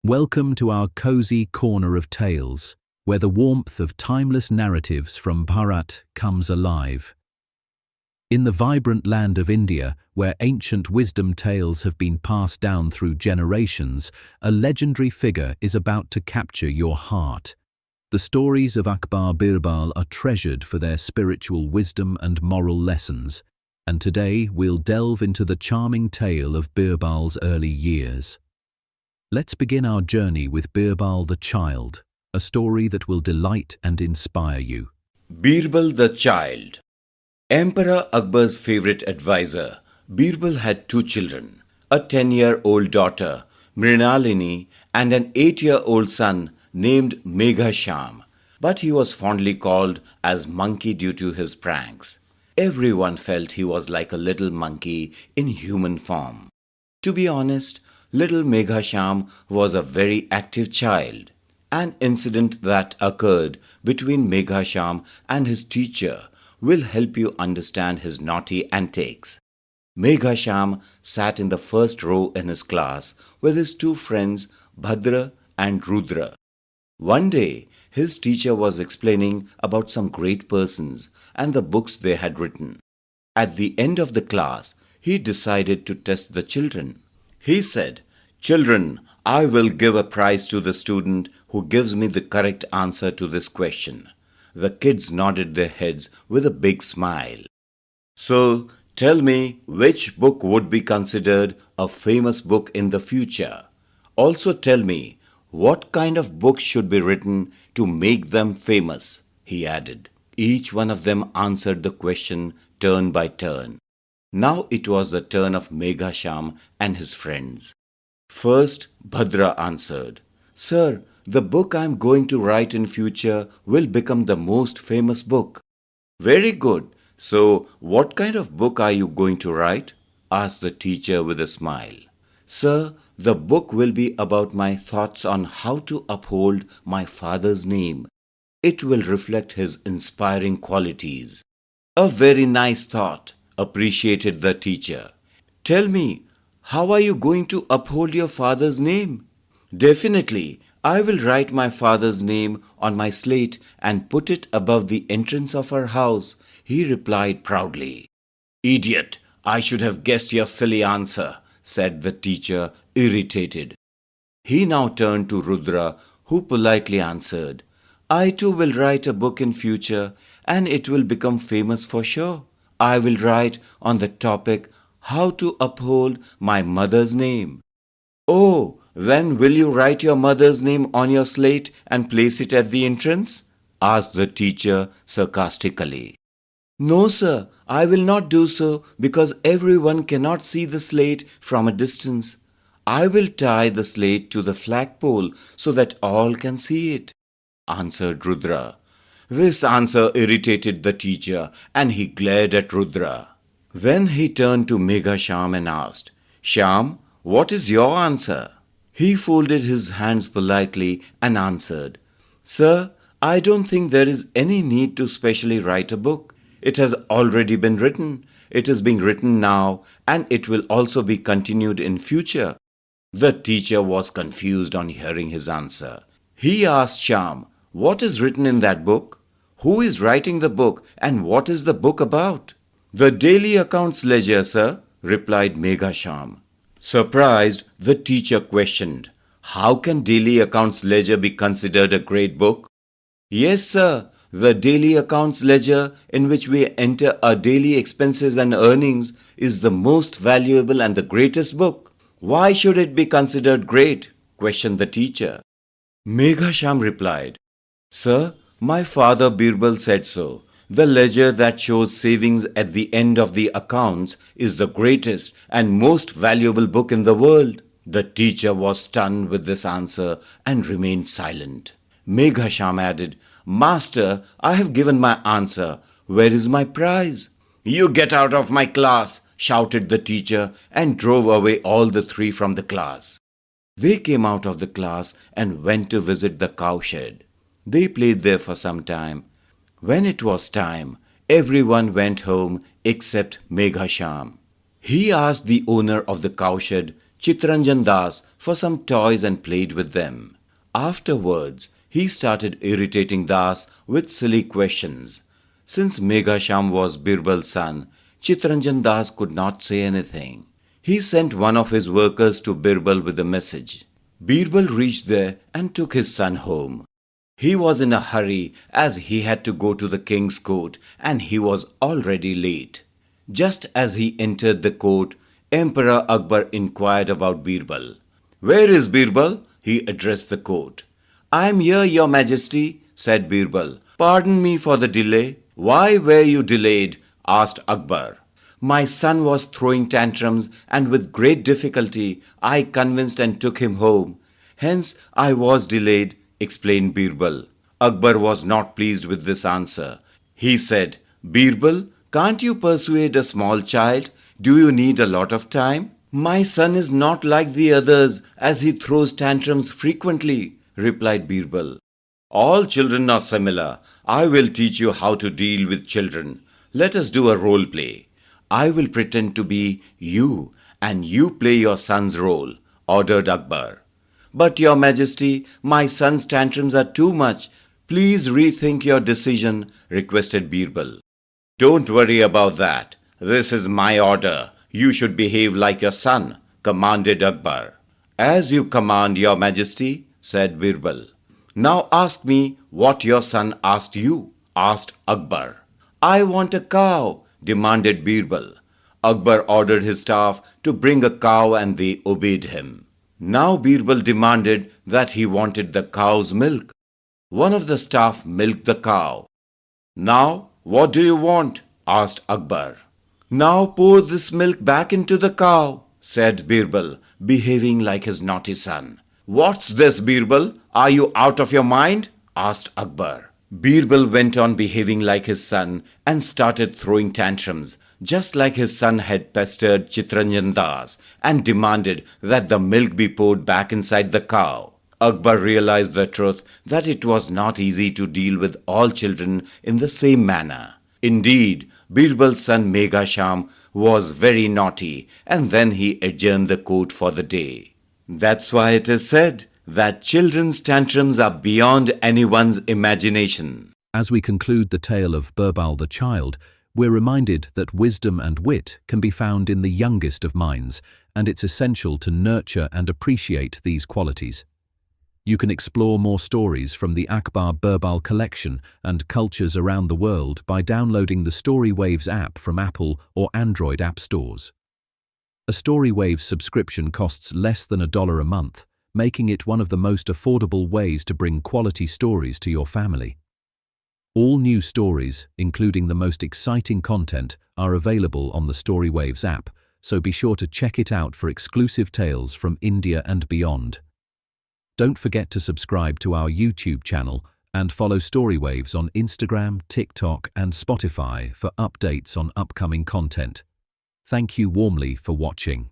Welcome to our cozy corner of tales, where the warmth of timeless narratives from Bharat comes alive. In the vibrant land of India, where ancient wisdom tales have been passed down through generations, a legendary figure is about to capture your heart. The stories of Akbar Birbal are treasured for their spiritual wisdom and moral lessons, and today we'll delve into the charming tale of Birbal's early years. Let's begin our journey with Birbal the Child, a story that will delight and inspire you. Birbal the Child. Emperor Akbar's favorite advisor, Birbal had two children, a 10-year-old daughter, Mrinalini, and an 8-year-old son named Meghasham. But he was fondly called as Monkey due to his pranks. Everyone felt he was like a little monkey in human form. To be honest, little Meghasham was a very active child. An incident that occurred between Meghasham and his teacher will help you understand his naughty antics. Meghasham sat in the first row in his class with his two friends Bhadra and Rudra. One day, his teacher was explaining about some great persons and the books they had written. At the end of the class, he decided to test the children. He said, "Children, I will give a prize to the student who gives me the correct answer to this question." The kids nodded their heads with a big smile. "So, tell me which book would be considered a famous book in the future. Also tell me what kind of books should be written to make them famous," he added. Each one of them answered the question turn by turn. Now it was the turn of Meghasham and his friends. First, Bhadra answered, "Sir, the book I am going to write in future will become the most famous book." "Very good. So, what kind of book are you going to write?" asked the teacher with a smile. "Sir, the book will be about my thoughts on how to uphold my father's name. It will reflect his inspiring qualities." "A very nice thought," appreciated the teacher. "Tell me, how are you going to uphold your father's name?" "Definitely, I will write my father's name on my slate and put it above the entrance of our house," he replied proudly. "Idiot, I should have guessed your silly answer," said the teacher, irritated. He now turned to Rudra, who politely answered, "I too will write a book in future, and it will become famous for sure. I will write on the topic, how to uphold my mother's name." "Oh, then will you write your mother's name on your slate and place it at the entrance?" asked the teacher sarcastically. "No, sir, I will not do so because everyone cannot see the slate from a distance. I will tie the slate to the flagpole so that all can see it," answered Rudra. This answer irritated the teacher and he glared at Rudra. Then he turned to Meghasham and asked, "Sham, what is your answer?" He folded his hands politely and answered, "Sir, I don't think there is any need to specially write a book. It has already been written. It is being written now, and it will also be continued in future." The teacher was confused on hearing his answer. He asked Sham, "What is written in that book? Who is writing the book, and what is the book about?" "The daily accounts ledger, sir," replied Meghasham. Surprised, the teacher questioned, "How can daily accounts ledger be considered a great book?" "Yes, sir. The daily accounts ledger, in which we enter our daily expenses and earnings, is the most valuable and the greatest book." "Why should it be considered great?" questioned the teacher. Meghasham replied, "Sir, my father Birbal said so. The ledger that shows savings at the end of the accounts is the greatest and most valuable book in the world." The teacher was stunned with this answer and remained silent. Meghasham added, "Master, I have given my answer. Where is my prize?" "You get out of my class," shouted the teacher and drove away all the three from the class. They came out of the class and went to visit the cowshed. They played there for some time. When it was time, everyone went home except Meghasham. He asked the owner of the cowshed, Chittaranjan Das for some toys and played with them. Afterwards, he started irritating Das with silly questions. Since Meghasham was Birbal's son, Chittaranjan Das could not say anything. He sent one of his workers to Birbal with a message. Birbal reached there and took his son home. He was in a hurry as he had to go to the king's court and he was already late. Just as he entered the court, Emperor Akbar inquired about Birbal. "Where is Birbal?" he addressed the court. "I am here, your majesty," said Birbal. "Pardon me for the delay." "Why were you delayed?" asked Akbar. "My son was throwing tantrums and with great difficulty I convinced and took him home. Hence I was delayed," explained Birbal. Akbar was not pleased with this answer. He said, "Birbal, can't you persuade a small child? Do you need a lot of time?" "My son is not like the others as he throws tantrums frequently," replied Birbal. "All children are similar. I will teach you how to deal with children. Let us do a role play. I will pretend to be you and you play your son's role," ordered Akbar. "But your majesty, my son's tantrums are too much. Please rethink your decision," requested Birbal. "Don't worry about that. This is my order. You should behave like your son," commanded Akbar. "As you command, your majesty," said Birbal. "Now ask me what your son asked you," asked Akbar. "I want a cow," demanded Birbal. Akbar ordered his staff to bring a cow and they obeyed him. Now Birbal demanded that he wanted the cow's milk. One of the staff milked the cow. "Now, what do you want?" asked Akbar. "Now pour this milk back into the cow," said Birbal, behaving like his naughty son. "What's this, Birbal? Are you out of your mind?" asked Akbar. Birbal went on behaving like his son and started throwing tantrums, just like his son had pestered Chittaranjan Das and demanded that the milk be poured back inside the cow. Akbar realized the truth that it was not easy to deal with all children in the same manner. Indeed, Birbal's son Meghasham was very naughty and then he adjourned the court for the day. That's why it is said that children's tantrums are beyond anyone's imagination. As we conclude the tale of Birbal the Child, we're reminded that wisdom and wit can be found in the youngest of minds, and it's essential to nurture and appreciate these qualities. You can explore more stories from the Akbar Birbal collection and cultures around the world by downloading the Storywaves app from Apple or Android app stores. A Storywaves subscription costs less than $1 a month, making it one of the most affordable ways to bring quality stories to your family. All new stories, including the most exciting content, are available on the Storywaves app, so be sure to check it out for exclusive tales from India and beyond. Don't forget to subscribe to our YouTube channel and follow Storywaves on Instagram, TikTok, and Spotify for updates on upcoming content. Thank you warmly for watching.